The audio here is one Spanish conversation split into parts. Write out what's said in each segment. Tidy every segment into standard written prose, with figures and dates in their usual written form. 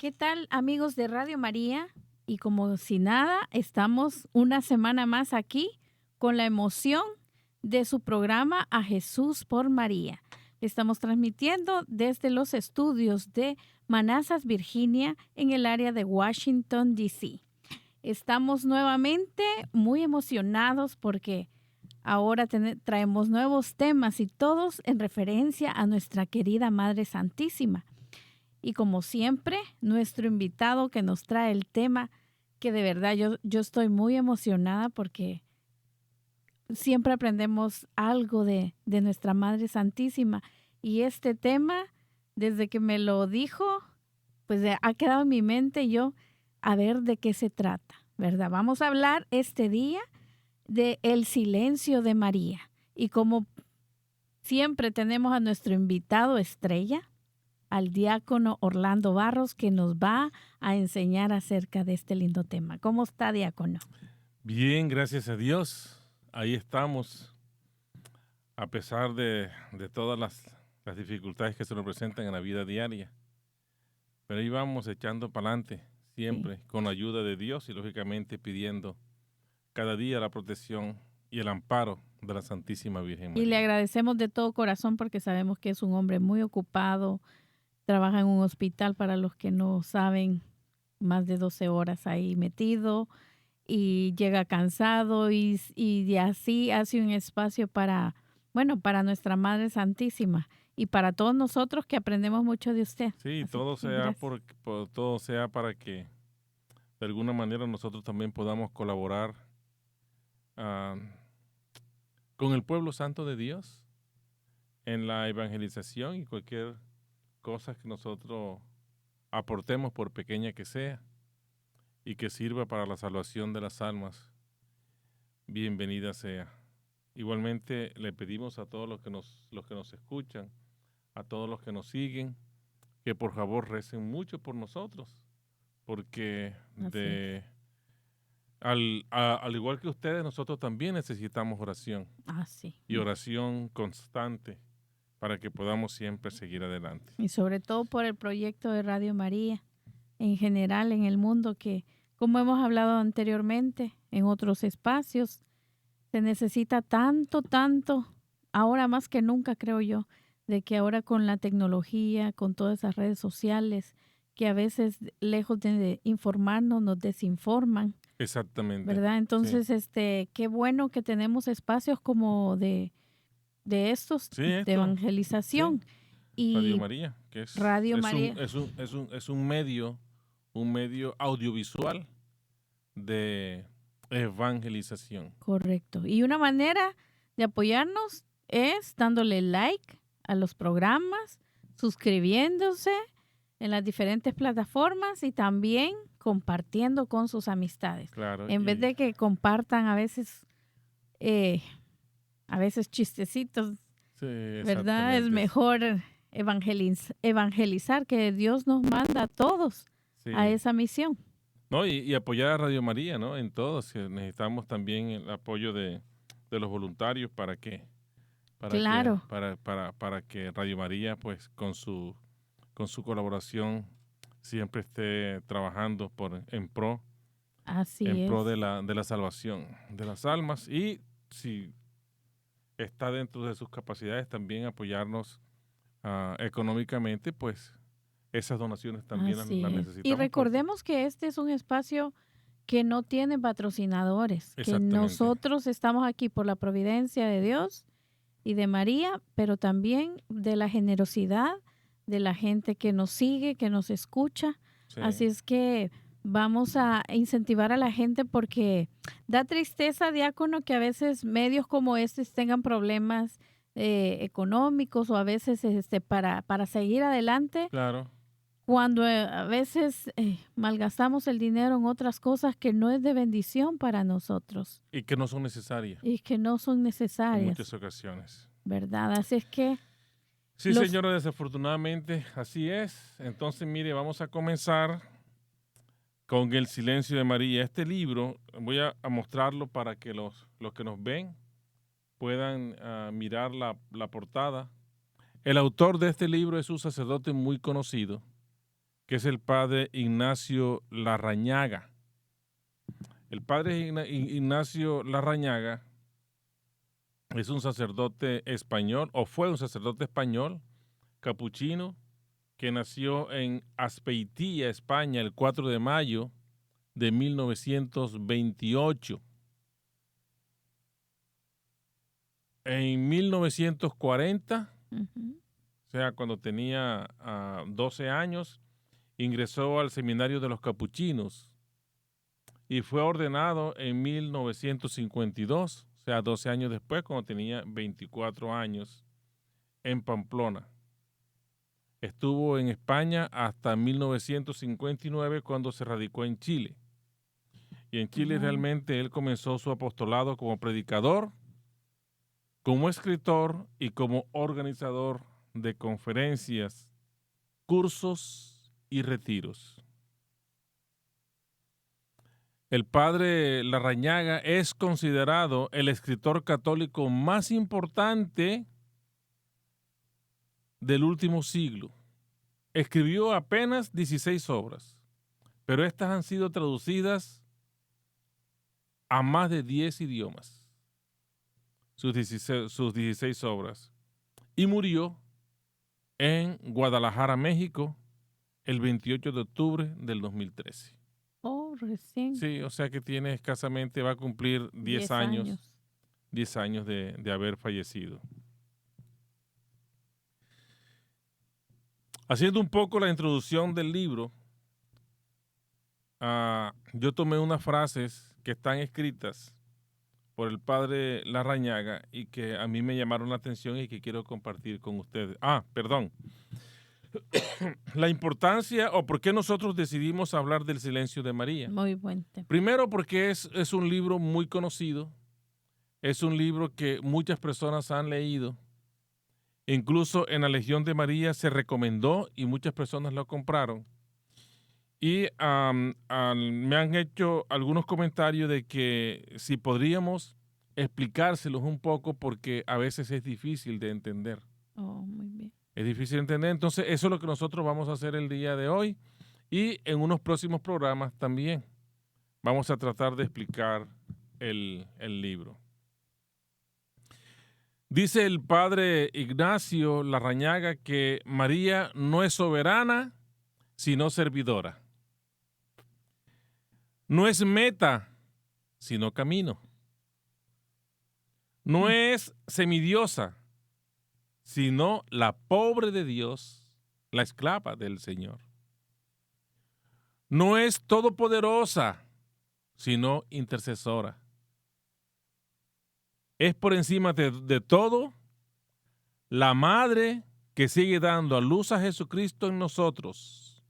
¿Qué tal, amigos de Radio María? Y como si nada, estamos una semana más aquí con la emoción de su programa A Jesús por María. Estamos transmitiendo desde los estudios de Manassas, Virginia, en el área de Washington, D.C. Estamos nuevamente muy emocionados porque ahora traemos nuevos temas y todos en referencia a nuestra querida Madre Santísima. Y como siempre, nuestro invitado que nos trae el tema, que de verdad yo estoy muy emocionada porque siempre aprendemos algo de nuestra Madre Santísima. Y este tema, desde que me lo dijo, pues ha quedado en mi mente yo a ver de qué se trata, ¿verdad? Vamos a hablar este día de el silencio de María. Y como siempre tenemos a nuestro invitado estrella, al diácono Orlando Barros, que nos va a enseñar acerca de este lindo tema. ¿Cómo está, diácono? Bien, gracias a Dios. Ahí estamos, a pesar de todas las dificultades que se nos presentan en la vida diaria. Pero ahí vamos echando para adelante, Sí. siempre con la ayuda de Dios y lógicamente pidiendo cada día la protección y el amparo de la Santísima Virgen Y le María. agradecemos de todo corazón porque sabemos que es un hombre muy ocupado, trabaja en un hospital para los que no saben, más de 12 horas ahí metido y llega cansado y así hace un espacio para, bueno, para nuestra Madre Santísima y para todos nosotros que aprendemos mucho de usted. Sí, Así todo que sea gracias. todo sea para que de alguna manera nosotros también podamos colaborar ah, con el pueblo santo de Dios en la evangelización y cualquier cosa que nosotros aportemos, por pequeña que sea, y que sirva para la salvación de las almas, bienvenida sea. Igualmente le pedimos a todos los que nos escuchan, a todos los que nos siguen, que por favor recen mucho por nosotros, porque Así es. al igual que ustedes, nosotros también necesitamos oración Así. y oración constante para que podamos siempre seguir adelante. Y sobre todo por el proyecto de Radio María en general en el mundo que, como hemos hablado anteriormente en otros espacios, se necesita tanto, tanto, ahora más que nunca creo yo, de que ahora con la tecnología, con todas esas redes sociales, que a veces lejos de informarnos nos desinforman, Exactamente, ¿verdad? sí. Entonces, qué bueno que tenemos espacios como de estos Sí, de esto, sí. evangelización Radio y María, que Radio María. es un medio audiovisual de evangelización. Correcto. Y una manera de apoyarnos es dándole like a los programas, suscribiéndose en las diferentes plataformas y también compartiendo con sus amistades. Claro, En vez y de que compartan eh, a veces chistecitos, sí, ¿verdad? Es exactamente. mejor evangelizar, que Dios nos manda a todos a Sí. esa misión. No, y apoyar a Radio María, ¿no? En todos. Necesitamos también el apoyo de los voluntarios Claro, para que Radio María, pues, con su colaboración, siempre esté trabajando así en pro es. de la salvación de las almas. Y si está dentro de sus capacidades también apoyarnos económicamente, pues esas donaciones también Así las es. Y necesitamos porque recordemos que este es un espacio que no tiene patrocinadores, que exactamente. nosotros estamos aquí por la providencia de Dios y de María, pero también de la generosidad de la gente que nos sigue, que nos escucha. Sí, Así es que vamos a incentivar a la gente porque da tristeza, diácono, que a veces medios como estos tengan problemas económicos o a veces para seguir adelante claro. cuando a veces malgastamos el dinero en otras cosas que no es de bendición para nosotros Y que no son necesarias y que no son en necesarias, muchas ocasiones. ¿verdad? Así es que Sí, los... señora, desafortunadamente así es. Entonces, mire, vamos a comenzar con El silencio de María. Este libro voy a mostrarlo para que los que nos ven puedan mirar la portada. El autor de este libro es un sacerdote muy conocido que es el padre Ignacio Larrañaga. El padre Ignacio Larrañaga es un sacerdote español, o fue un sacerdote español, capuchino, que nació en Azpeitía, España, el 4 de mayo de 1928. En 1940, o sea, cuando tenía 12 años, ingresó al seminario de los capuchinos y fue ordenado en 1952, o sea, 12 años después, cuando tenía 24 años, en Pamplona. Estuvo en España hasta 1959, cuando se radicó en Chile. Y en Chile realmente él comenzó su apostolado como predicador, como escritor y como organizador de conferencias, cursos y retiros. El padre Larrañaga es considerado el escritor católico más importante del último siglo. Escribió apenas 16 obras, pero estas han sido traducidas a más de 10 idiomas, sus 16 obras. Y murió en Guadalajara, México, el 28 de octubre del 2013. Oh, recién. Sí, o sea que tiene escasamente, va a cumplir 10 años. 10 años de haber fallecido. Haciendo un poco la introducción del libro, yo tomé unas frases que están escritas por el padre Larrañaga y que a mí me llamaron la atención y que quiero compartir con ustedes. Perdón. La importancia o por qué nosotros decidimos hablar del silencio de María. Muy buen tema. Primero porque es un libro muy conocido, es un libro que muchas personas han leído. Incluso en la Legión de María se recomendó y muchas personas lo compraron. Y me han hecho algunos comentarios de que si podríamos explicárselos un poco porque a veces es difícil de entender. Oh, muy bien. Es difícil de entender. Entonces eso es lo que nosotros vamos a hacer el día de hoy y en unos próximos programas también. Vamos a tratar de explicar el libro. Dice el padre Ignacio Larrañaga que María no es soberana, sino servidora. No es meta, sino camino. No es semidiosa, sino la pobre de Dios, la esclava del Señor. No es todopoderosa, sino intercesora. Es por encima de todo la madre que sigue dando a luz a Jesucristo en nosotros.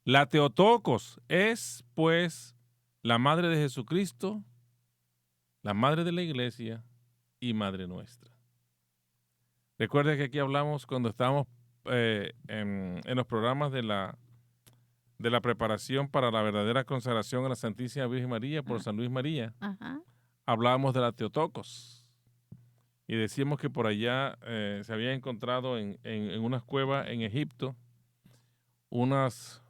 La Theotokos es, pues, la madre de Jesucristo, la madre de la iglesia y madre nuestra. Recuerda que aquí hablamos cuando estábamos en los programas de la preparación para la verdadera consagración a la Santísima Virgen María por San Luis María. Hablábamos de la Theotokos y decíamos que por allá se había encontrado en unas cuevas en Egipto unas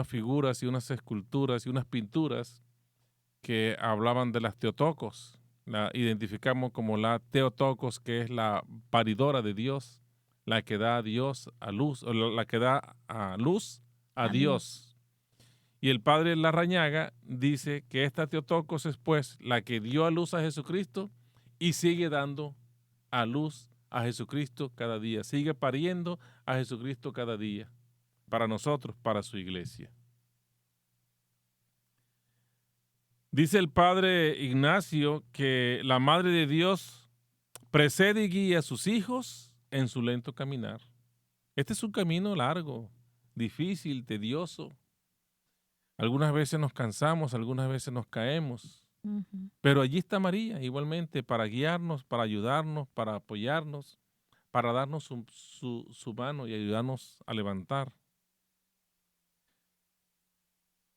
figuras y unas esculturas y unas pinturas que hablaban de las Theotokos. La identificamos como la Theotokos, que es la paridora de Dios, la que da a Dios a luz, o la que da a luz a Dios. Y el padre Larrañaga dice que esta Theotokos es pues la que dio a luz a Jesucristo y sigue dando a luz a Jesucristo cada día, sigue pariendo a Jesucristo cada día, para nosotros, para su iglesia. Dice el padre Ignacio que la Madre de Dios precede y guía a sus hijos en su lento caminar. Este es un camino largo, difícil, tedioso. Algunas veces nos cansamos, algunas veces nos caemos. Pero allí está María igualmente para guiarnos, para ayudarnos, para apoyarnos, para darnos su mano y ayudarnos a levantar.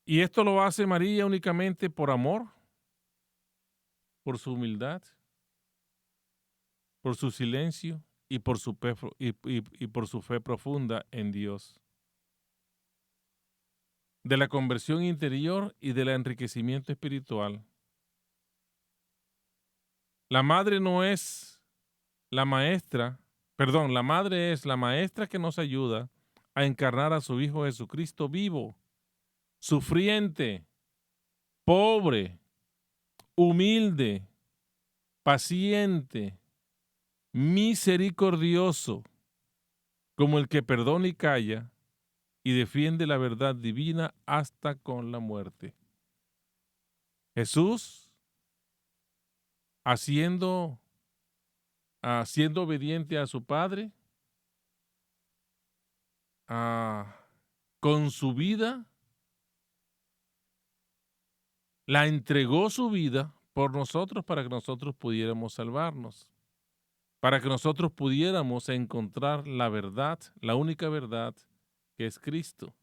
Y esto lo hace María únicamente por amor, por su humildad, por su silencio y por su fe profunda en Dios. de la conversión interior y del enriquecimiento espiritual. La madre no es la maestra, perdón, la madre es la maestra que nos ayuda a encarnar a su Hijo Jesucristo vivo, sufriente, pobre, humilde, paciente, misericordioso, como el que perdona y calla y defiende la verdad divina hasta con la muerte. Jesús, siendo obediente a su Padre, con su vida, la entregó su vida por nosotros para que nosotros pudiéramos salvarnos, para que nosotros pudiéramos encontrar la verdad, la única verdad que es Cristo.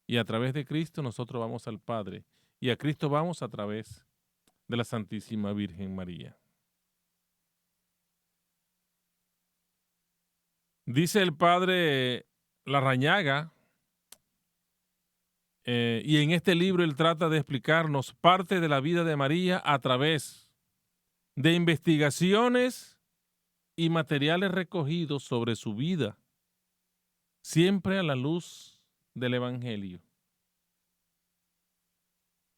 Y a través de Cristo nosotros vamos al Padre. Y a Cristo vamos a través de la Santísima Virgen María. Dice el padre Larrañaga, y en este libro él trata de explicarnos parte de la vida de María a través de investigaciones y materiales recogidos sobre su vida, siempre a la luz del Evangelio.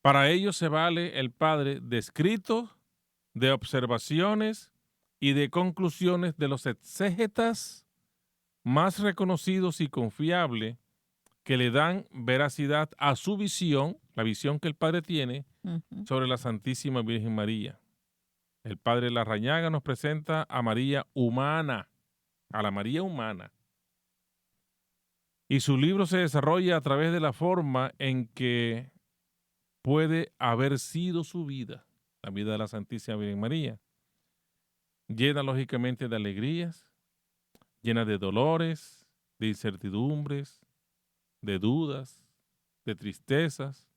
Para ello se vale el padre de escritos, de observaciones y de conclusiones de los exégetas más reconocidos y confiables que le dan veracidad a su visión, la visión que el Padre tiene sobre la Santísima Virgen María. El Padre Larrañaga nos presenta a María humana, a la María humana. Y su libro se desarrolla a través de la forma en que puede haber sido su vida, la vida de la Santísima Virgen María. Llena lógicamente de alegrías, llena de dolores, de incertidumbres, de dudas, de tristezas,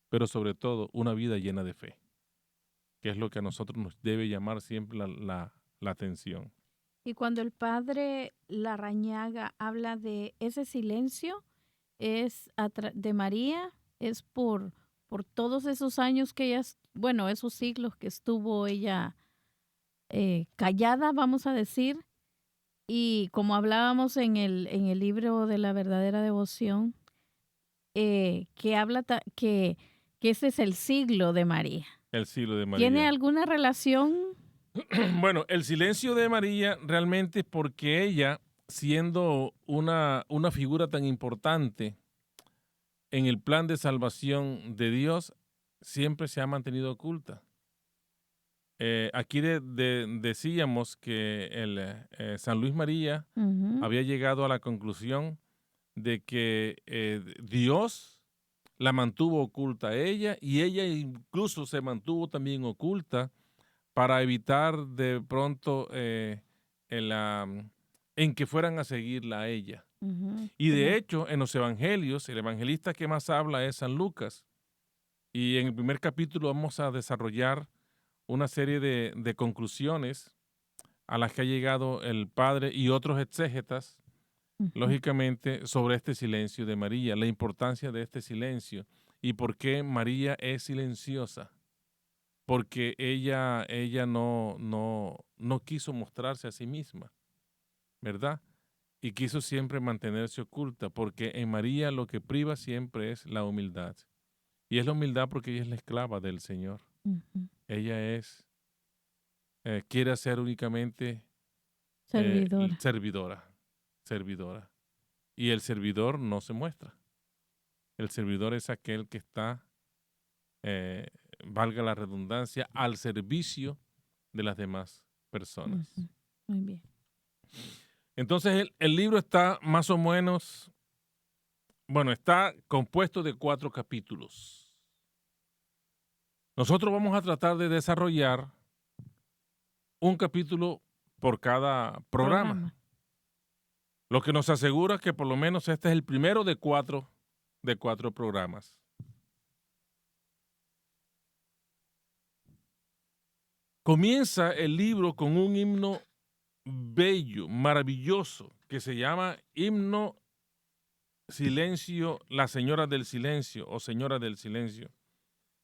pero sobre todo una vida llena de fe, que es lo que a nosotros nos debe llamar siempre la atención. Y cuando el padre Larrañaga habla de ese silencio, de María, es por todos esos años que ella, bueno, esos siglos que estuvo ella callada, vamos a decir, y como hablábamos en el libro de la verdadera devoción, que habla que ese es el siglo de María. El siglo de María. ¿Tiene alguna relación? Bueno, el silencio de María realmente es porque ella, siendo una figura tan importante en el plan de salvación de Dios, siempre se ha mantenido oculta. Aquí decíamos que San Luis María había llegado a la conclusión de que Dios la mantuvo oculta a ella y ella incluso se mantuvo también oculta para evitar de pronto en que fueran a seguirla a ella. Y de hecho, en los evangelios, el evangelista que más habla es San Lucas. Y en el primer capítulo vamos a desarrollar una serie de conclusiones a las que ha llegado el padre y otros exégetas, lógicamente, sobre este silencio de María, la importancia de este silencio y por qué María es silenciosa. Porque ella no quiso mostrarse a sí misma, ¿verdad? Y quiso siempre mantenerse oculta, porque en María lo que priva siempre es la humildad. Y es la humildad porque ella es la esclava del Señor. Ella quiere ser únicamente servidora. Y el servidor no se muestra. El servidor es aquel que está, valga la redundancia, al servicio de las demás personas. Muy bien. Entonces el libro está más o menos, bueno, está compuesto de 4 capítulos. Nosotros vamos a tratar de desarrollar un capítulo por cada programa. Lo que nos asegura que por lo menos este es el primero de 4 programas. Comienza el libro con un himno bello, maravilloso, que se llama Himno Silencio, la señora del silencio o señora del silencio.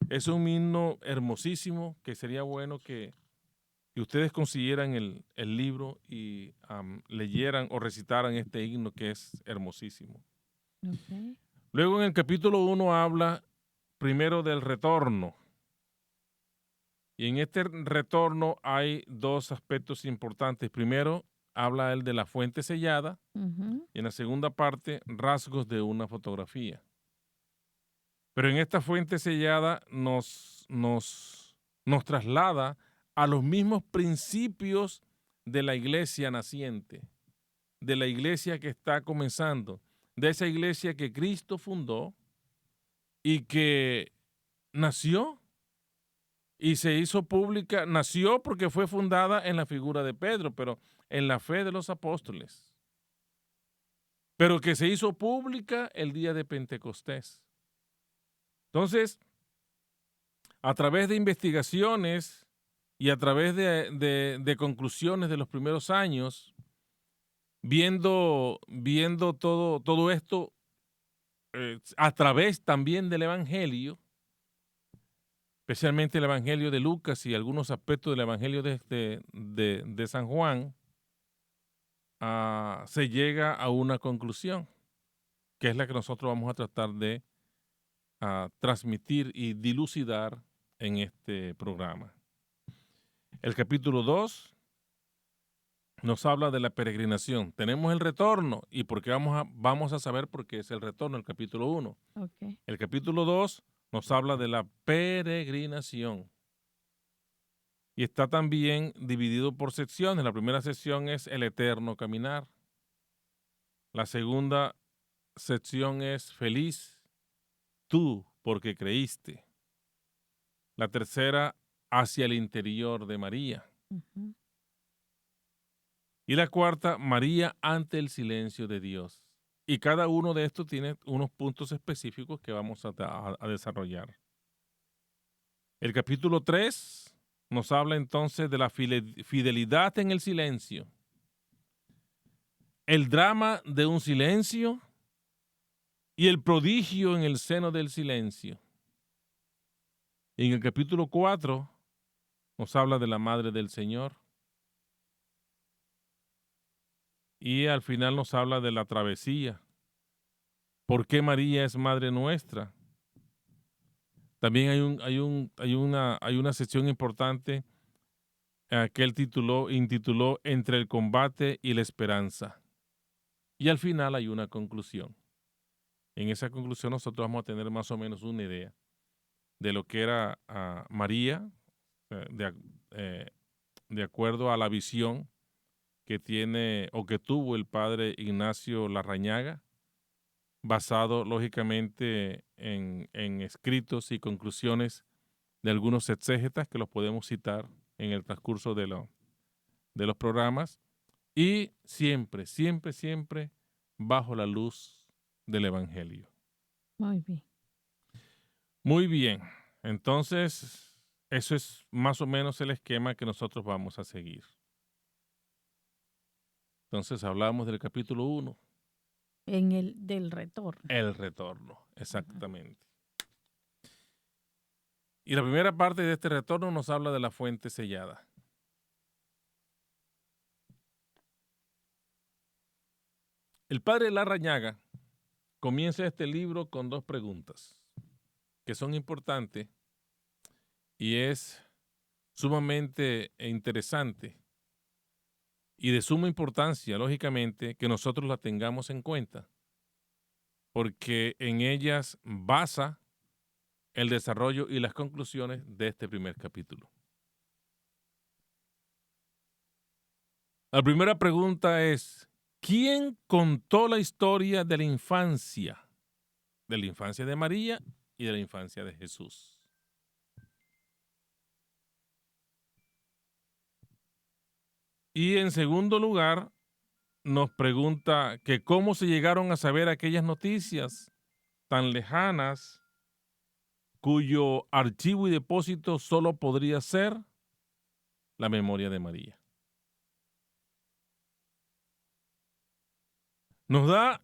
Es un himno hermosísimo que sería bueno que ustedes consiguieran el libro y leyeran o recitaran este himno que es hermosísimo. Okay. Luego en el capítulo 1 habla primero del retorno. Y en este retorno hay dos aspectos importantes. Primero, habla él de la fuente sellada Ujú. y en la segunda parte, rasgos de una fotografía. Pero en esta fuente sellada nos traslada a los mismos principios de la iglesia naciente, de la iglesia que está comenzando, de esa iglesia que Cristo fundó y que nació y se hizo pública, nació porque fue fundada en la figura de Pedro, pero en la fe de los apóstoles, pero que se hizo pública el día de Pentecostés. Entonces, a través de investigaciones y a través de conclusiones de los primeros años, viendo todo esto a través también del Evangelio, especialmente el Evangelio de Lucas y algunos aspectos del Evangelio de San Juan, se llega a una conclusión, que es la que nosotros vamos a tratar de transmitir y dilucidar en este programa. El capítulo 2 nos habla de la peregrinación. Tenemos el retorno y porque vamos a saber por qué es el retorno, el capítulo 1. Okay. El capítulo 2 nos habla de la peregrinación. Y está también dividido por secciones. La primera sección es el eterno caminar. La segunda sección es feliz tú porque creíste. La tercera, hacia el interior de María. Ujú. Y la cuarta, María ante el silencio de Dios. Y cada uno de estos tiene unos puntos específicos que vamos a desarrollar. El capítulo 3 nos habla entonces de la fidelidad en el silencio. El drama de un silencio y el prodigio en el seno del silencio. Y en el capítulo 4 nos habla de la Madre del Señor. Y al final nos habla de la travesía. ¿Por qué María es Madre nuestra? También hay una sección importante que él intituló Entre el combate y la esperanza. Y al final hay una conclusión. En esa conclusión nosotros vamos a tener más o menos una idea de lo que era María, eh, de, eh, de acuerdo a la visión que tiene o que tuvo el padre Ignacio Larrañaga, basado lógicamente en escritos y conclusiones de algunos exégetas que los podemos citar en el transcurso de los programas y siempre, siempre, siempre bajo la luz del Evangelio. Muy bien. Muy bien, entonces eso es más o menos el esquema que nosotros vamos a seguir. Entonces hablamos del capítulo 1, En el del retorno. el retorno, Ajá. exactamente. Y la primera parte de este retorno nos habla de la fuente sellada. El padre Larrañaga comienza este libro con dos preguntas que son importantes y es sumamente interesante y de suma importancia, lógicamente, que nosotros la tengamos en cuenta, porque en ellas basa el desarrollo y las conclusiones de este primer capítulo. La primera pregunta es, ¿quién contó la historia de la infancia? De la infancia de María y de la infancia de Jesús. Y en segundo lugar, nos pregunta que cómo se llegaron a saber aquellas noticias tan lejanas cuyo archivo y depósito solo podría ser la memoria de María. Nos da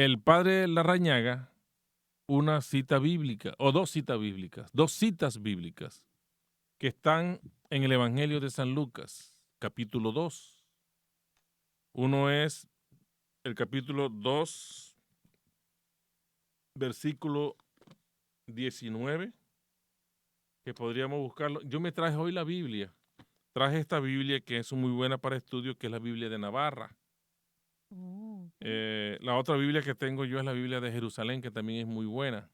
el padre Larrañaga una cita bíblica, o dos citas bíblicas, que están en el Evangelio de San Lucas, capítulo 2. Uno es el capítulo 2, versículo 19, que podríamos buscarlo. Yo me traje hoy la Biblia. Traje esta Biblia que es muy buena para estudio, que es la Biblia de Navarra. La otra Biblia que tengo yo es la Biblia de Jerusalén, que también es muy buena.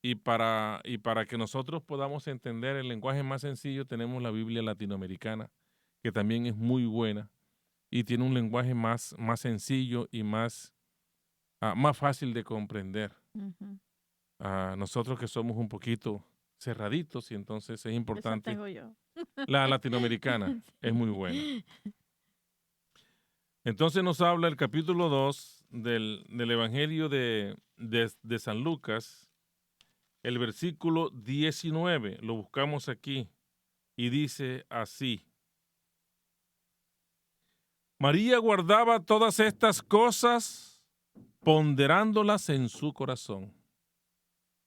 Y para que nosotros podamos entender el lenguaje más sencillo, tenemos la Biblia latinoamericana, que también es muy buena y tiene un lenguaje más sencillo y más fácil de comprender. Ujú. Nosotros que somos un poquito cerraditos, y entonces es Esa importante. tengo yo. La latinoamericana es muy buena. Entonces nos habla el capítulo 2 del Evangelio de San Lucas, el versículo 19. Lo buscamos aquí y dice así: María guardaba todas estas cosas, ponderándolas en su corazón.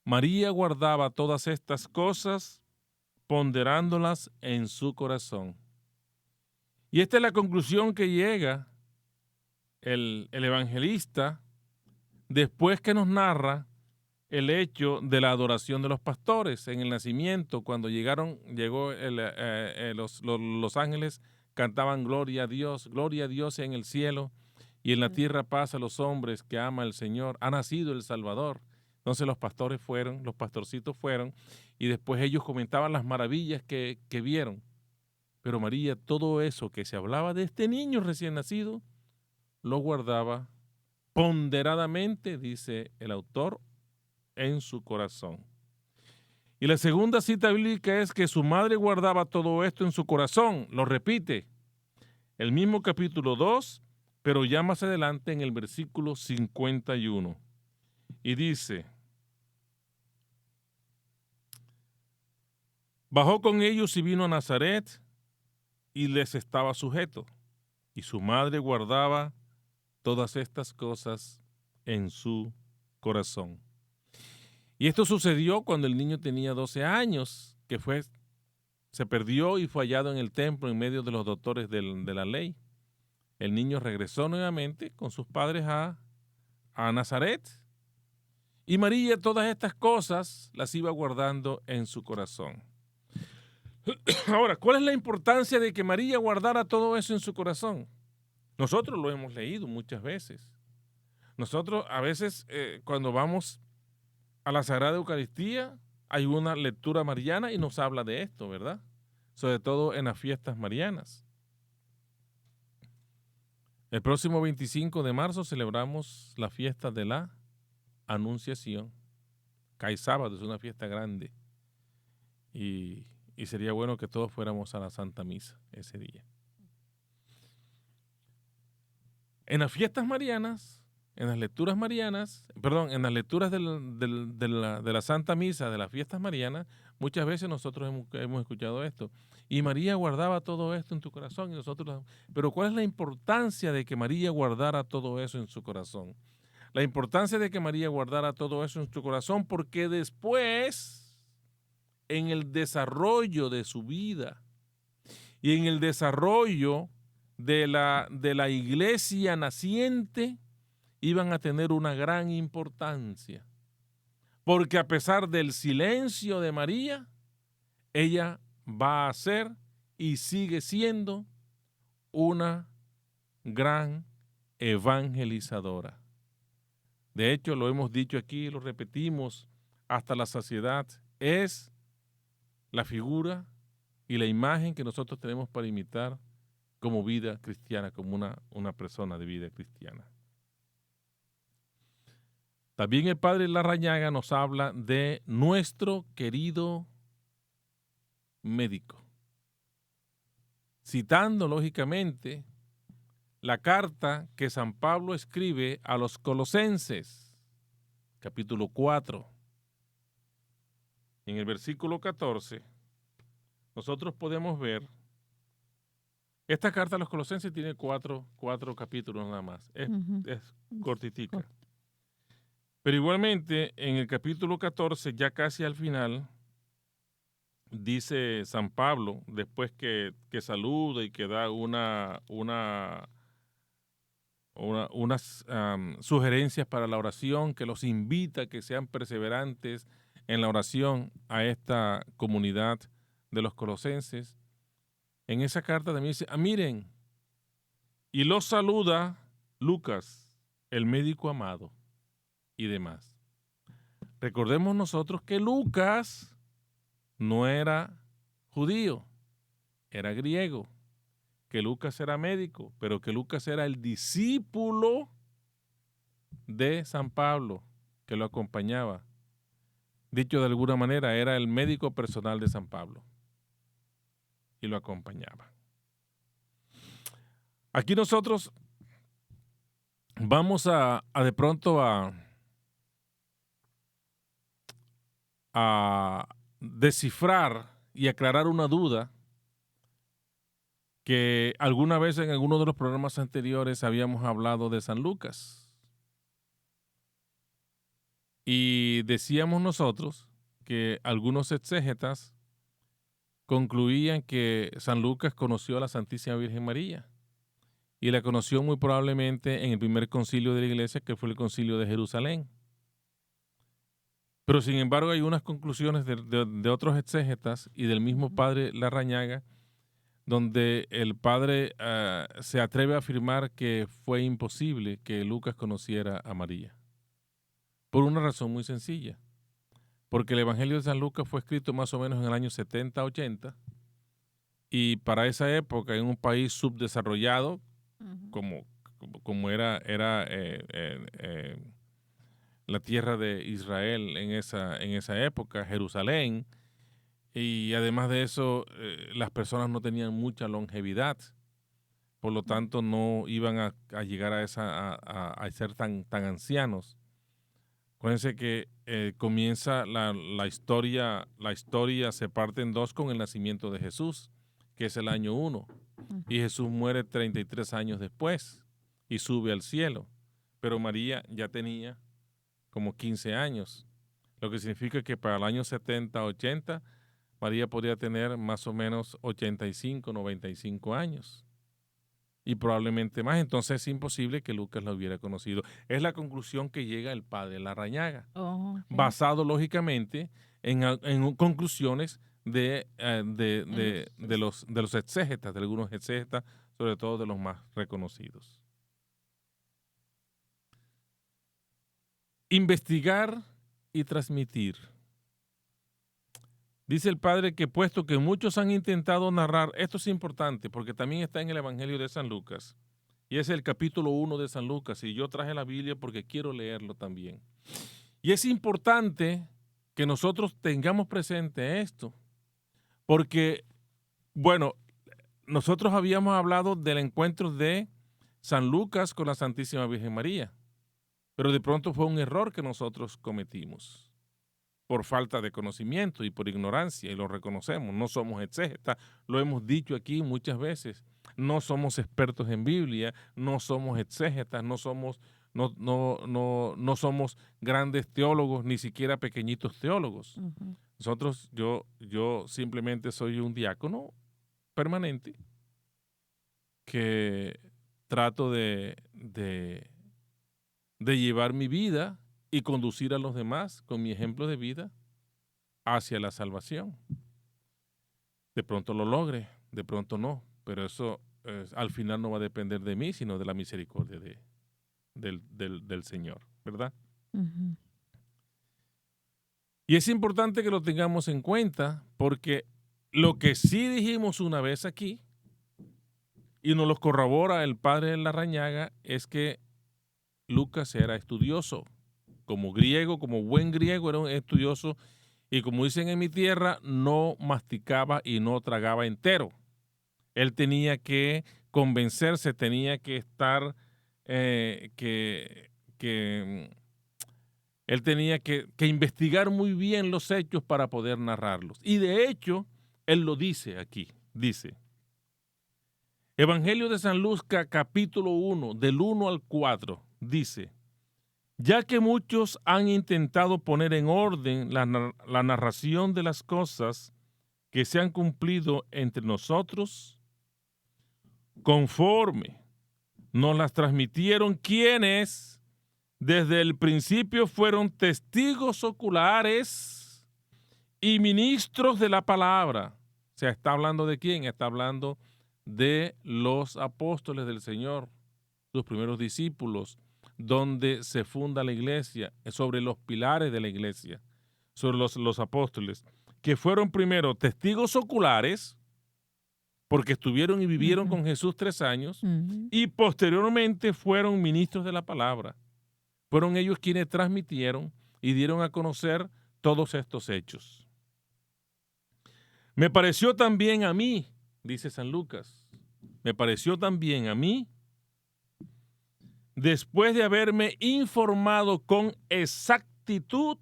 María guardaba todas estas cosas, ponderándolas en su corazón. Y esta es la conclusión que llega el evangelista después que nos narra el hecho de la adoración de los pastores en el nacimiento. Cuando llegó los ángeles cantaban gloria a Dios en el cielo, y en la tierra paz a los hombres que ama el Señor. Ha nacido el Salvador. Entonces los pastorcitos fueron, y después ellos comentaban las maravillas que vieron. Pero María, todo eso que se hablaba de este niño recién nacido, lo guardaba ponderadamente, dice el autor, en su corazón. Y la segunda cita bíblica es que su madre guardaba todo esto en su corazón. Lo repite, el mismo capítulo 2, pero ya más adelante en el versículo 51. Y dice: bajó con ellos y vino a Nazaret, y les estaba sujeto. Y su madre guardaba todas estas cosas en su corazón. Y esto sucedió cuando el niño tenía 12 años, que se perdió y fue hallado en el templo en medio de los doctores de la ley. El niño regresó nuevamente con sus padres a Nazaret. Y María todas estas cosas las iba guardando en su corazón. Ahora, ¿cuál es la importancia de que María guardara todo eso en su corazón? Nosotros lo hemos leído muchas veces. Nosotros a veces cuando vamos a la Sagrada Eucaristía hay una lectura mariana y nos habla de esto, ¿verdad? Sobre todo en las fiestas marianas. El próximo 25 de marzo celebramos la fiesta de la Anunciación. Cae sábado, es una fiesta grande. Y sería bueno que todos fuéramos a la Santa Misa ese día. En las fiestas marianas, en las lecturas marianas, en las lecturas de la Santa Misa, de las fiestas marianas, muchas veces nosotros hemos escuchado esto. Y María guardaba todo esto en tu corazón. Pero ¿cuál es la importancia de que María guardara todo eso en su corazón? La importancia de que María guardara todo eso en su corazón, porque después, en el desarrollo de su vida y en el desarrollo de la iglesia naciente, iban a tener una gran importancia. Porque a pesar del silencio de María, ella va a ser y sigue siendo una gran evangelizadora. De hecho, lo hemos dicho aquí, lo repetimos hasta la saciedad, es la figura y la imagen que nosotros tenemos para imitar como vida cristiana, como una persona de vida cristiana. También el padre Larrañaga nos habla de nuestro querido médico, citando lógicamente la carta que San Pablo escribe a los Colosenses, capítulo 4. En el versículo 14, nosotros podemos ver, esta carta a los Colosenses tiene cuatro capítulos nada más, es cortitica. Pero igualmente, en el capítulo 14, ya casi al final, dice San Pablo, después que saluda y que da unas sugerencias para la oración, que los invita a que sean perseverantes en la oración a esta comunidad de los colosenses. En esa carta también dice, miren, y los saluda Lucas, el médico amado, y demás. Recordemos nosotros que Lucas no era judío, era griego, que Lucas era médico, pero que Lucas era el discípulo de San Pablo, que lo acompañaba. Dicho de alguna manera, era el médico personal de San Pablo y lo acompañaba. Aquí nosotros vamos a de pronto a descifrar y aclarar una duda que alguna vez en alguno de los programas anteriores habíamos hablado de San Lucas. Y decíamos nosotros que algunos exégetas concluían que San Lucas conoció a la Santísima Virgen María y la conoció muy probablemente en el primer concilio de la iglesia, que fue el concilio de Jerusalén. Pero sin embargo hay unas conclusiones de otros exégetas y del mismo padre Larrañaga, donde el padre se atreve a afirmar que fue imposible que Lucas conociera a María. Por una razón muy sencilla. Porque el Evangelio de San Lucas fue escrito más o menos en el año 70-80 y para esa época en un país subdesarrollado, como era la tierra de Israel en esa época, Jerusalén, y además de eso las personas no tenían mucha longevidad, por lo tanto no iban a llegar a ser tan ancianos. Acuérdense que comienza la historia se parte en dos con el nacimiento de Jesús, que es el año 1, y Jesús muere 33 años después y sube al cielo, pero María ya tenía como 15 años, lo que significa que para el año 70-80 María podría tener más o menos 85-95 años. Y probablemente más, entonces es imposible que Lucas la hubiera conocido. Es la conclusión que llega el padre Larrañaga, basado lógicamente en conclusiones de los exégetas, de algunos exégetas, sobre todo de los más reconocidos. Investigar y transmitir. Dice el padre que puesto que muchos han intentado narrar, esto es importante porque también está en el Evangelio de San Lucas, y es el capítulo 1 de San Lucas, y yo traje la Biblia porque quiero leerlo también. Y es importante que nosotros tengamos presente esto, porque, bueno, nosotros habíamos hablado del encuentro de San Lucas con la Santísima Virgen María, pero de pronto fue un error que nosotros cometimos por falta de conocimiento y por ignorancia, y lo reconocemos. No somos exégetas, lo hemos dicho aquí muchas veces. No somos expertos en Biblia, no somos exégetas, no somos grandes teólogos, ni siquiera pequeñitos teólogos. Nosotros, yo simplemente soy un diácono permanente que trato de llevar mi vida y conducir a los demás con mi ejemplo de vida hacia la salvación. De pronto lo logre, de pronto no, pero eso al final no va a depender de mí, sino de la misericordia del Señor, ¿verdad? Y es importante que lo tengamos en cuenta porque lo que sí dijimos una vez aquí, y nos lo corrobora el padre Larrañaga, es que Lucas era estudioso. Como griego, como buen griego, era un estudioso y como dicen en mi tierra, no masticaba y no tragaba entero. Él tenía que convencerse, tenía que estar, él tenía que investigar muy bien los hechos para poder narrarlos. Y de hecho, él lo dice aquí, dice, Evangelio de San Lucas, capítulo 1, del 1 al 4, dice, ya que muchos han intentado poner en orden la narración de las cosas que se han cumplido entre nosotros, conforme nos las transmitieron quienes desde el principio fueron testigos oculares y ministros de la palabra. O sea, ¿está hablando de quién? Está hablando de los apóstoles del Señor, sus primeros discípulos, donde se funda la iglesia, sobre los pilares de la iglesia, sobre los apóstoles, que fueron primero testigos oculares, porque estuvieron y vivieron Ujú. con Jesús 3 años, Ujú. y posteriormente fueron ministros de la palabra. Fueron ellos quienes transmitieron y dieron a conocer todos estos hechos. Me pareció también a mí, dice San Lucas, me pareció también a mí, después de haberme informado con exactitud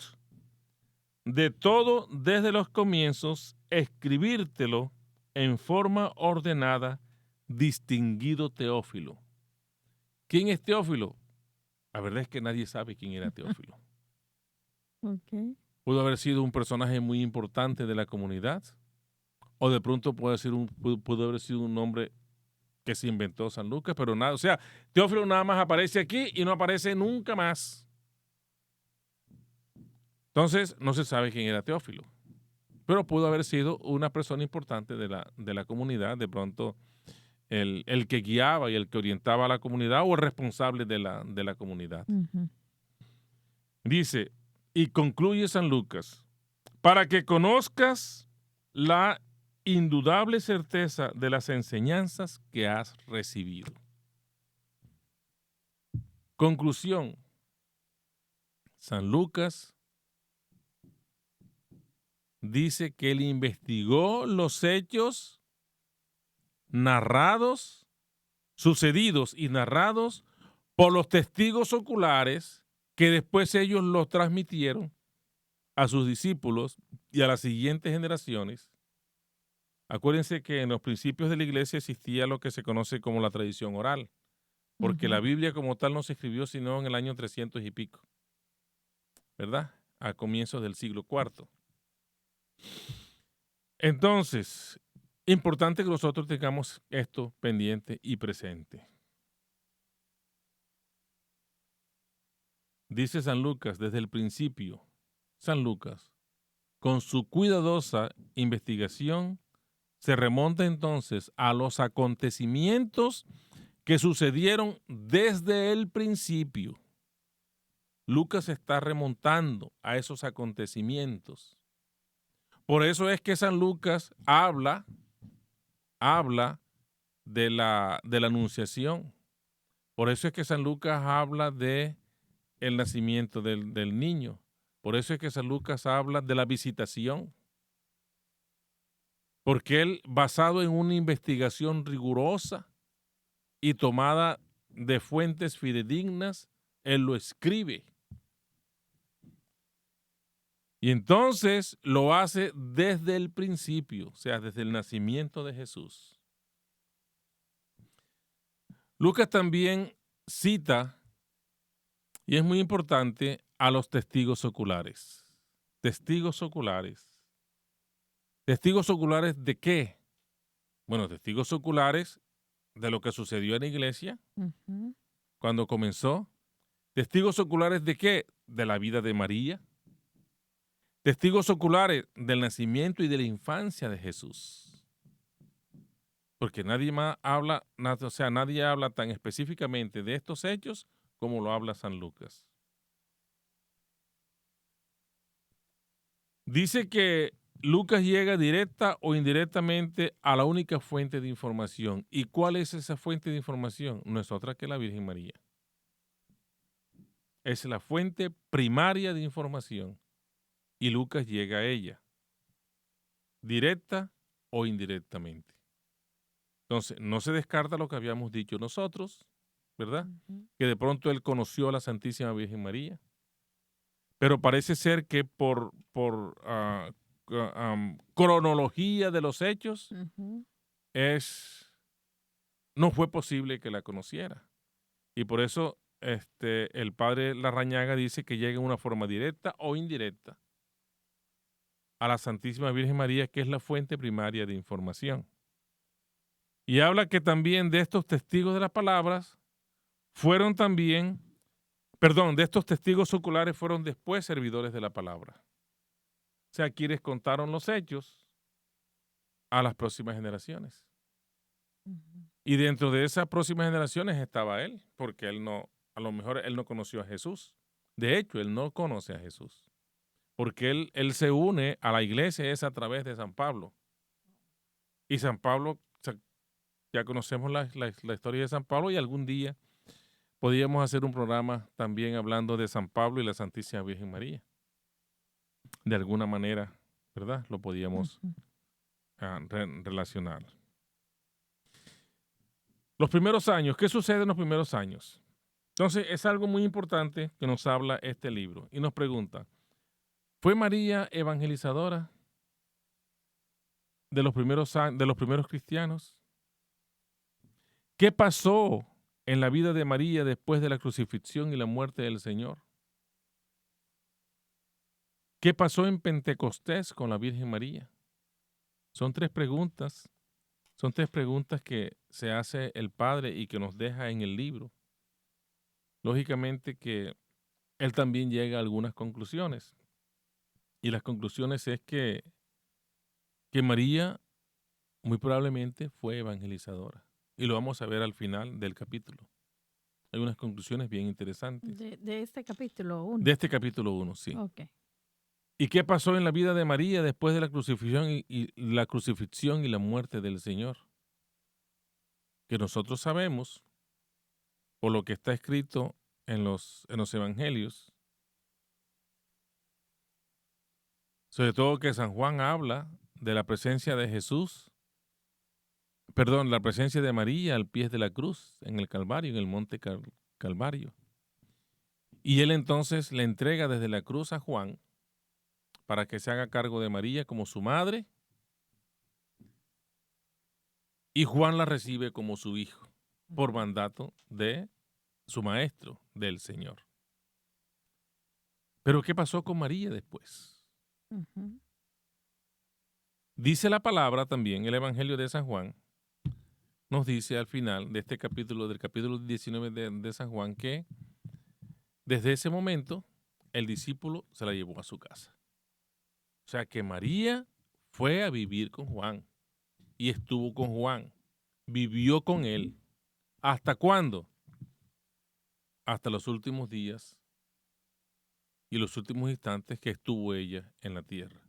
de todo desde los comienzos, escribírtelo en forma ordenada, distinguido Teófilo. ¿Quién es Teófilo? La verdad es que nadie sabe quién era Teófilo. Ok. Pudo haber sido un personaje muy importante de la comunidad, o de pronto pudo haber sido un nombre que se inventó San Lucas, pero nada, o sea, Teófilo nada más aparece aquí y no aparece nunca más. Entonces, no se sabe quién era Teófilo, pero pudo haber sido una persona importante de la comunidad, de pronto el que guiaba y el que orientaba a la comunidad o el responsable de la comunidad. Ujú. Dice, y concluye San Lucas, para que conozcas la indudable certeza de las enseñanzas que has recibido. Conclusión, San Lucas dice que él investigó los hechos narrados, sucedidos y narrados por los testigos oculares que después ellos los transmitieron a sus discípulos y a las siguientes generaciones. Acuérdense que en los principios de la iglesia existía lo que se conoce como la tradición oral, porque la Ujú. Biblia como tal no se escribió sino en el año 300 y pico, ¿verdad? A comienzos del siglo IV. Entonces, importante que nosotros tengamos esto pendiente y presente. Dice San Lucas desde el principio, San Lucas, con su cuidadosa investigación, se remonta entonces a los acontecimientos que sucedieron desde el principio. Lucas está remontando a esos acontecimientos. Por eso es que San Lucas habla de la anunciación. Por eso es que San Lucas habla de el nacimiento del niño. Por eso es que San Lucas habla de la visitación. Porque él, basado en una investigación rigurosa y tomada de fuentes fidedignas, él lo escribe. Y entonces lo hace desde el principio, o sea, desde el nacimiento de Jesús. Lucas también cita, y es muy importante, a los testigos oculares. Testigos oculares. ¿Testigos oculares de qué? Bueno, testigos oculares de lo que sucedió en la iglesia Ujú. cuando comenzó. ¿Testigos oculares de qué? De la vida de María. Testigos oculares del nacimiento y de la infancia de Jesús. Porque nadie más habla, o sea, nadie habla tan específicamente de estos hechos como lo habla San Lucas. Dice que Lucas llega directa o indirectamente a la única fuente de información. ¿Y cuál es esa fuente de información? No es otra que la Virgen María. Es la fuente primaria de información. Y Lucas llega a ella, directa o indirectamente. Entonces, no se descarta lo que habíamos dicho nosotros, ¿verdad? Ujú. Que de pronto él conoció a la Santísima Virgen María. Pero parece ser que por cronología de los hechos, Ujú. no fue posible que la conociera. Y por eso el padre Larrañaga dice que llega en una forma directa o indirecta a la Santísima Virgen María, que es la fuente primaria de información. Y habla que también de estos testigos de las palabras fueron también, perdón, de estos testigos oculares fueron después servidores de la palabra. O sea, quienes contaron los hechos a las próximas generaciones. Y dentro de esas próximas generaciones estaba él, porque a lo mejor él no conoció a Jesús. De hecho, él no conoce a Jesús, porque él se une a la iglesia es a través de San Pablo. Y San Pablo, ya conocemos la historia de San Pablo, y algún día podríamos hacer un programa también hablando de San Pablo y la Santísima Virgen María. De alguna manera, ¿verdad? Lo podíamos relacionar. Los primeros años, ¿qué sucede en los primeros años? Entonces, es algo muy importante que nos habla este libro y nos pregunta, ¿fue María evangelizadora de los primeros cristianos? ¿Qué pasó en la vida de María después de la crucifixión y la muerte del Señor? ¿Qué pasó en Pentecostés con la Virgen María? Son tres preguntas que se hace el Padre y que nos deja en el libro. Lógicamente que él también llega a algunas conclusiones. Y las conclusiones es que María muy probablemente fue evangelizadora. Y lo vamos a ver al final del capítulo. Hay unas conclusiones bien interesantes. De este capítulo 1. De este capítulo 1, sí. Okay. ¿Y qué pasó en la vida de María después de la crucifixión y la muerte del Señor? Que nosotros sabemos, por lo que está escrito en los evangelios, sobre todo que San Juan habla de la presencia de la presencia de María al pie de la cruz, en el Calvario, en el monte Calvario. Y él entonces le entrega desde la cruz a Juan para que se haga cargo de María como su madre, y Juan la recibe como su hijo, por mandato de su maestro, del Señor. Pero ¿qué pasó con María después? Dice la palabra también, el Evangelio de San Juan, nos dice al final de este capítulo, del capítulo 19 de San Juan, que desde ese momento el discípulo se la llevó a su casa. O sea que María fue a vivir con Juan y estuvo con Juan, vivió con él. ¿Hasta cuándo? Hasta los últimos días y los últimos instantes que estuvo ella en la tierra.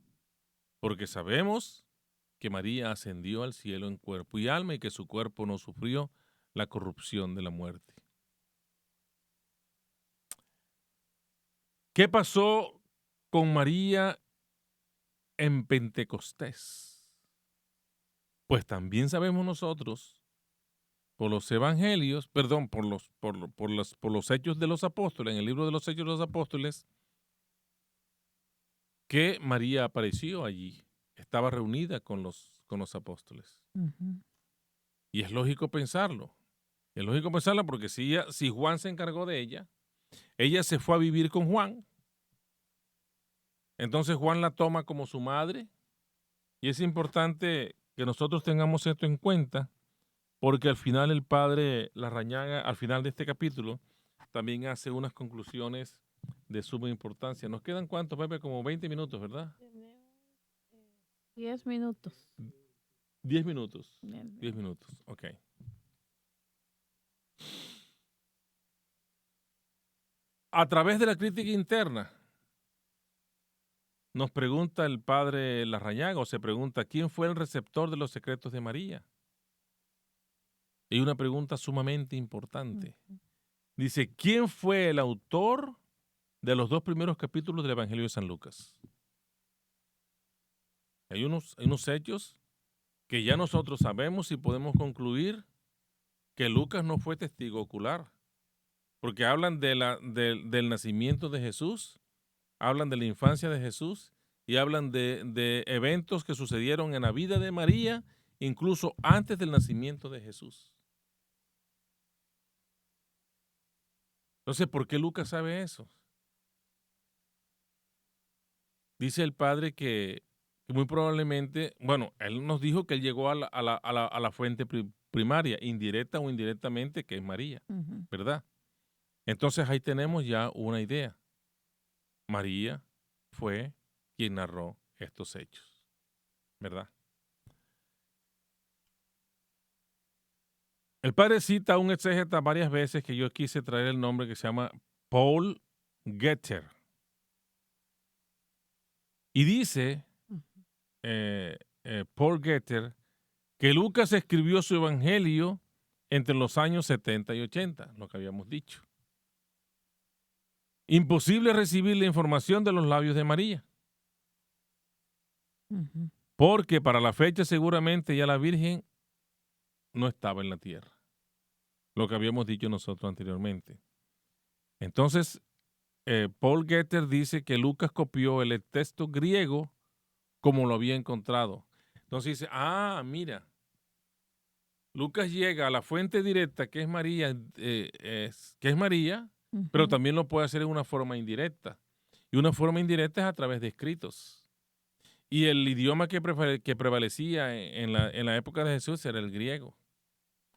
Porque sabemos que María ascendió al cielo en cuerpo y alma y que su cuerpo no sufrió la corrupción de la muerte. ¿Qué pasó con María en Pentecostés? Pues también sabemos nosotros, por los evangelios, perdón, por los hechos de los apóstoles, en el libro de los hechos de los apóstoles, que María apareció allí, estaba reunida con los apóstoles. Y es lógico pensarlo. Es lógico pensarlo porque si Juan se encargó de ella se fue a vivir con Juan. Entonces Juan la toma como su madre. Y es importante que nosotros tengamos esto en cuenta, porque al final el padre Larrañaga, al final de este capítulo, también hace unas conclusiones de suma importancia. ¿Nos quedan cuántos, Pepe? Como 20 minutos, ¿verdad? 10 minutos. 10 minutos. 10 minutos, ok. A través de la crítica interna, nos pregunta el padre Larrañaga, o se pregunta, ¿quién fue el receptor de los secretos de María? Y una pregunta sumamente importante. Dice, ¿quién fue el autor de los 2 primeros capítulos del Evangelio de San Lucas? Hay unos hechos que ya nosotros sabemos y podemos concluir que Lucas no fue testigo ocular, porque hablan del nacimiento de Jesús, hablan de la infancia de Jesús y hablan de eventos que sucedieron en la vida de María, incluso antes del nacimiento de Jesús. Entonces, ¿por qué Lucas sabe eso? Dice el padre que muy probablemente, bueno, él nos dijo que él llegó a la fuente primaria, indirecta o indirectamente, que es María, ¿verdad? Entonces ahí tenemos ya una idea. María fue quien narró estos hechos, ¿verdad? El padre cita a un exégeta varias veces que yo quise traer el nombre, que se llama Paul Getter. Y dice Paul Getter que Lucas escribió su evangelio entre los años 70 y 80, lo que habíamos dicho. Imposible recibir la información de los labios de María, porque para la fecha seguramente ya la Virgen no estaba en la tierra, lo que habíamos dicho nosotros anteriormente. Entonces, Paul Getter dice que Lucas copió el texto griego como lo había encontrado. Entonces dice, mira, Lucas llega a la fuente directa, que es María, pero también lo puede hacer en una forma indirecta. Y una forma indirecta es a través de escritos. Y el idioma que prevalecía en la época de Jesús era el griego,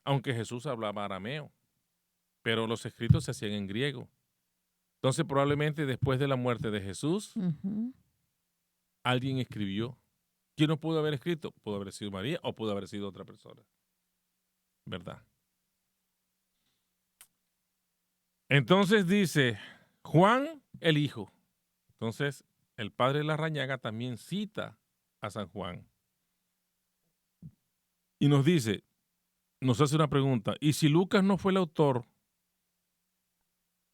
aunque Jesús hablaba arameo, pero los escritos se hacían en griego. Entonces probablemente después de la muerte de Jesús, alguien escribió. ¿Quién no pudo haber escrito? Pudo haber sido María o pudo haber sido otra persona, ¿verdad? Entonces dice, Juan el Hijo. Entonces, el padre Larrañaga también cita a San Juan. Y nos dice, nos hace una pregunta, ¿y si Lucas no fue el autor,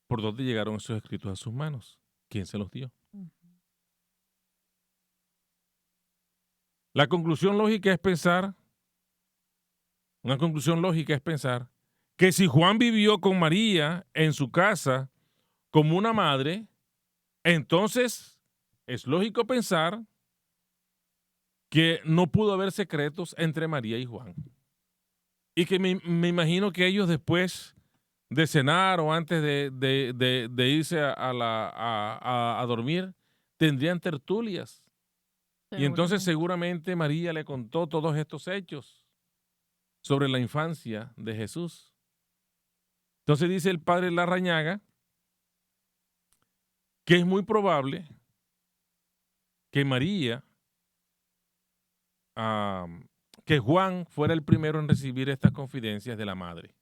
por dónde llegaron esos escritos a sus manos? ¿Quién se los dio? Una conclusión lógica es pensar que si Juan vivió con María en su casa como una madre, entonces es lógico pensar que no pudo haber secretos entre María y Juan. Y que me imagino que ellos después de cenar o antes de irse a dormir, tendrían tertulias. Y entonces seguramente María le contó todos estos hechos sobre la infancia de Jesús. Entonces dice el padre Larrañaga que es muy probable que que Juan fuera el primero en recibir estas confidencias de la madre,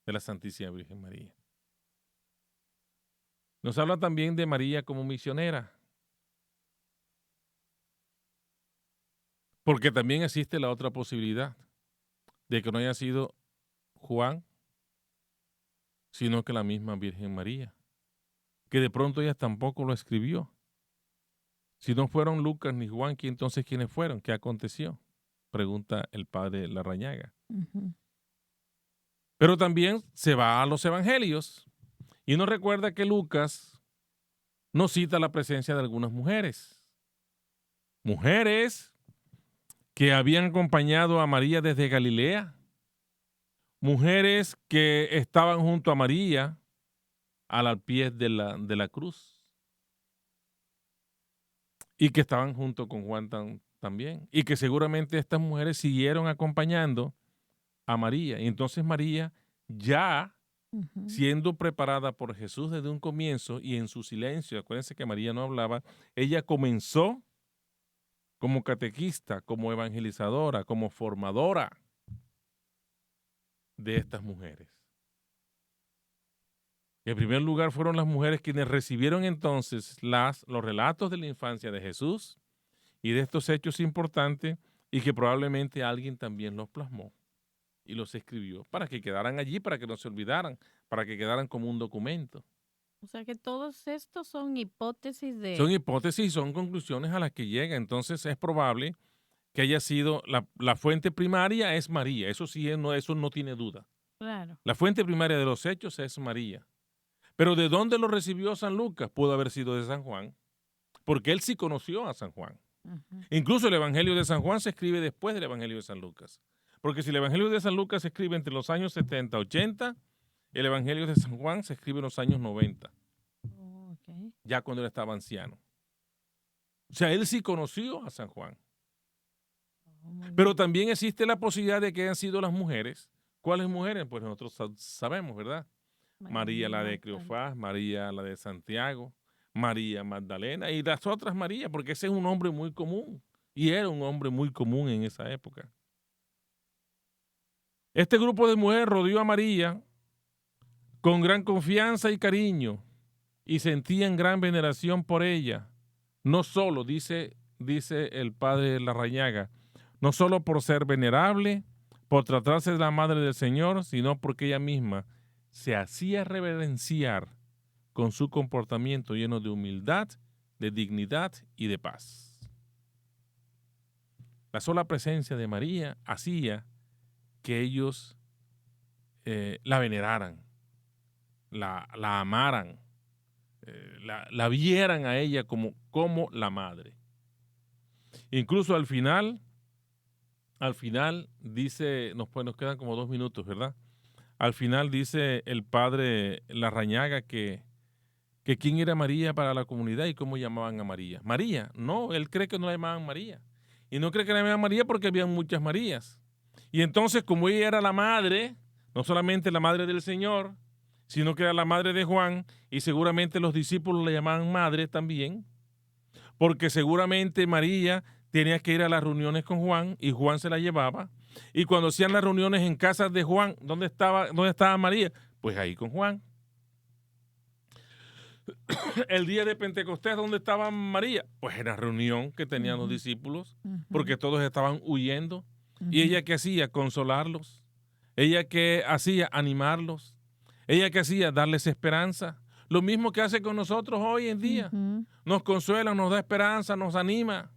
de la Santísima Virgen María. Nos habla también de María como misionera, porque también existe la otra posibilidad de que no haya sido Juan, sino que la misma Virgen María, que de pronto ella tampoco lo escribió. Si no fueron Lucas ni Juan, entonces ¿quiénes fueron? ¿Qué aconteció? Pregunta el padre Larrañaga. Pero también se va a los evangelios y nos recuerda que Lucas nos cita la presencia de algunas mujeres. Mujeres que habían acompañado a María desde Galilea. Mujeres que estaban junto a María al pie de la cruz. Y que estaban junto con Juan también. Y que seguramente estas mujeres siguieron acompañando a María. Y entonces María, ya siendo preparada por Jesús desde un comienzo y en su silencio, acuérdense que María no hablaba, ella comenzó como catequista, como evangelizadora, como formadora de estas mujeres. En primer lugar fueron las mujeres quienes recibieron entonces los relatos de la infancia de Jesús y de estos hechos importantes y que probablemente alguien también los plasmó y los escribió para que quedaran allí, para que no se olvidaran, para que quedaran como un documento. O sea que todos estos son hipótesis de... Son hipótesis y son conclusiones a las que llega. Entonces es probable que haya sido, la fuente primaria es María, eso sí, eso no tiene duda. Claro. La fuente primaria de los hechos es María. Pero ¿de dónde lo recibió San Lucas? Pudo haber sido de San Juan, porque él sí conoció a San Juan. Incluso el Evangelio de San Juan se escribe después del Evangelio de San Lucas. Porque si el Evangelio de San Lucas se escribe entre los años 70 y 80, El Evangelio de San Juan se escribe en los años 90, Oh, ok. ya cuando él estaba anciano. O sea, él sí conoció a San Juan. Oh, muy Pero bien. también existe la posibilidad de que hayan sido las mujeres. ¿Cuáles mujeres? Pues nosotros sabemos, ¿verdad? María la de Magdalena. Cleofás, María la de Santiago, María Magdalena y las otras Marías, porque ese es un hombre muy común. Y era un hombre muy común en esa época. Este grupo de mujeres rodeó a María con gran confianza y cariño y sentían gran veneración por ella. No solo, dice el padre Larrañaga, no solo por ser venerable, por tratarse de la madre del Señor, sino porque ella misma se hacía reverenciar con su comportamiento lleno de humildad, de dignidad y de paz. La sola presencia de María hacía que ellos la veneraran, la amaran, la vieran a ella como la madre. Incluso al final dice, nos quedan como 2 minutos, ¿verdad? Al final dice el padre Larrañaga que quién era María para la comunidad y cómo llamaban a María. María, no, él cree que no la llamaban María. Y no cree que la llamaban María porque había muchas Marías. Y entonces, como ella era la madre, no solamente la madre del Señor, sino que era la madre de Juan, y seguramente los discípulos la llamaban madre también, porque seguramente María tenía que ir a las reuniones con Juan y Juan se la llevaba. Y cuando hacían las reuniones en casas de Juan, ¿dónde estaba María? Pues ahí con Juan. El día de Pentecostés, ¿dónde estaba María? Pues en la reunión que tenían los discípulos, porque todos estaban huyendo. ¿Y ella qué hacía? Consolarlos. ¿Ella qué hacía? Animarlos. ¿Ella qué hacía? Darles esperanza. Lo mismo que hace con nosotros hoy en día. Nos consuela, nos da esperanza, nos anima.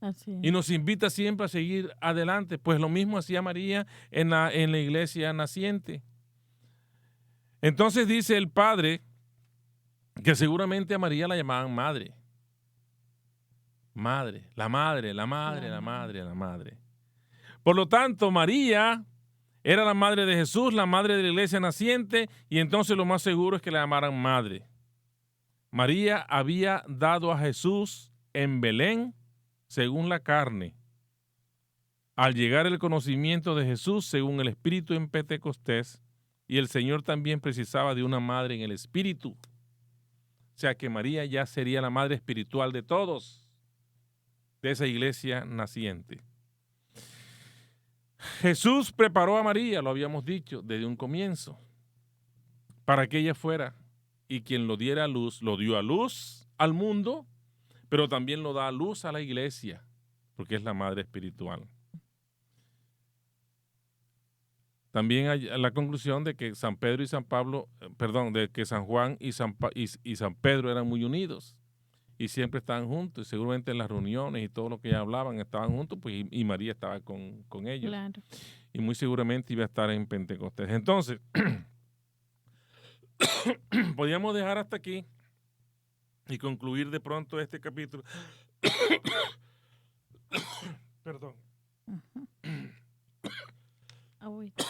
Así Y es. nos invita siempre a seguir adelante. Pues lo mismo hacía María en la iglesia naciente. Entonces dice el padre que seguramente a María la llamaban madre. Madre, la madre, la madre, la madre, la madre. Por lo tanto, María era la madre de Jesús, la madre de la iglesia naciente, y entonces lo más seguro es que la llamaran madre. María había dado a Jesús en Belén según la carne. Al llegar el conocimiento de Jesús según el Espíritu en Pentecostés, y el Señor también precisaba de una madre en el Espíritu. O sea que María ya sería la madre espiritual de todos, de esa iglesia naciente. Jesús preparó a María, lo habíamos dicho desde un comienzo, para que ella fuera y quien lo diera a luz, lo dio a luz al mundo, pero también lo da a luz a la iglesia, porque es la madre espiritual. También hay la conclusión de que San Pedro y San Pablo, de que San Juan y San Pedro eran muy unidos y siempre estaban juntos, y seguramente en las reuniones y todo lo que ya hablaban estaban juntos, pues y María estaba con ellos. Claro. Y muy seguramente iba a estar en Pentecostés. Entonces, podríamos dejar hasta aquí y concluir de pronto este capítulo. Perdón. Agüita.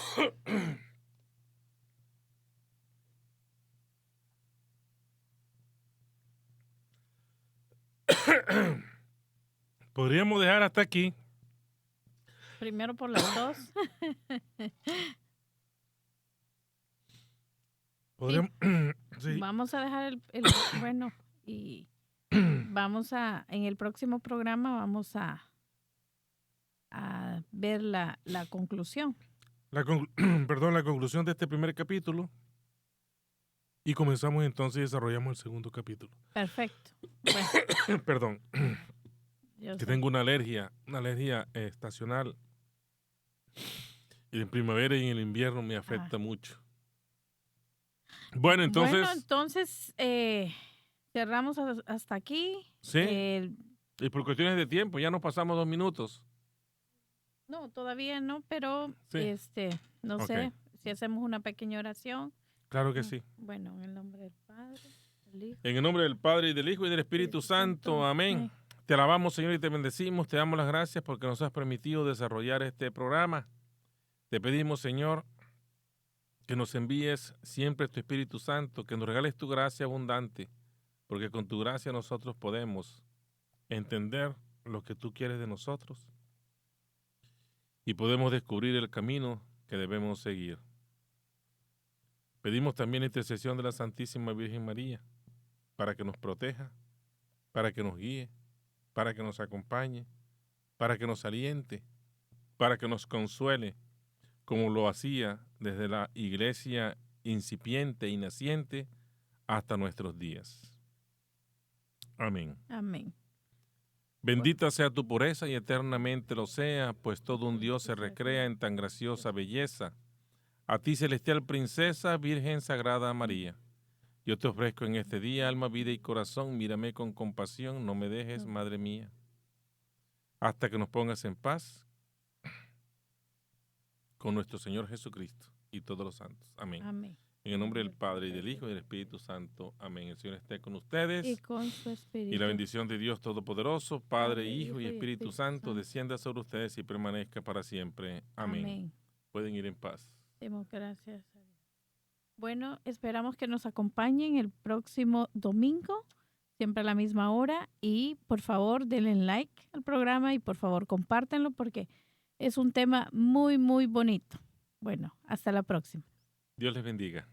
Podríamos dejar hasta aquí. Primero por las dos. Podríamos, sí. Vamos a dejar bueno, y vamos en el próximo programa vamos a ver la conclusión. La conclusión de este primer capítulo. Y comenzamos entonces y desarrollamos el segundo capítulo. Perfecto. Bueno, Perdón. yo Que sé. tengo una alergia estacional. Y en primavera y en el invierno me afecta mucho. Bueno, entonces. Cerramos hasta aquí. Sí. Y por cuestiones de tiempo, ya nos pasamos 2 minutos. No, todavía no, pero Sí. no sé si hacemos una pequeña oración. Claro que sí. Bueno, en el nombre del Padre, del Hijo. En el nombre del Padre, y del Hijo, y del Espíritu Santo. Amén. Te alabamos, Señor, y te bendecimos. Te damos las gracias porque nos has permitido desarrollar este programa. Te pedimos, Señor, que nos envíes siempre tu Espíritu Santo, que nos regales tu gracia abundante, porque con tu gracia nosotros podemos entender lo que tú quieres de nosotros y podemos descubrir el camino que debemos seguir. Pedimos también la intercesión de la Santísima Virgen María para que nos proteja, para que nos guíe, para que nos acompañe, para que nos aliente, para que nos consuele, como lo hacía desde la iglesia incipiente y naciente hasta nuestros días. Amén. Amén. Bendita sea tu pureza y eternamente lo sea, pues todo un Dios se recrea en tan graciosa belleza. A ti, celestial princesa, Virgen Sagrada María, yo te ofrezco en este día alma, vida y corazón. Mírame con compasión, no me dejes, Madre mía, hasta que nos pongas en paz con nuestro Señor Jesucristo y todos los santos. Amén. Amén. En el nombre del Padre, y del Hijo, y del Espíritu Santo. Amén. El Señor esté con ustedes. Y con su espíritu. Y la bendición de Dios Todopoderoso, Padre, Hijo y Espíritu Santo, descienda sobre ustedes y permanezca para siempre. Amén. Amén. Pueden ir en paz. Demos gracias a Dios. Bueno, esperamos que nos acompañen el próximo domingo, siempre a la misma hora. Y por favor, denle like al programa y por favor, compártenlo porque es un tema muy, muy bonito. Bueno, hasta la próxima. Dios les bendiga.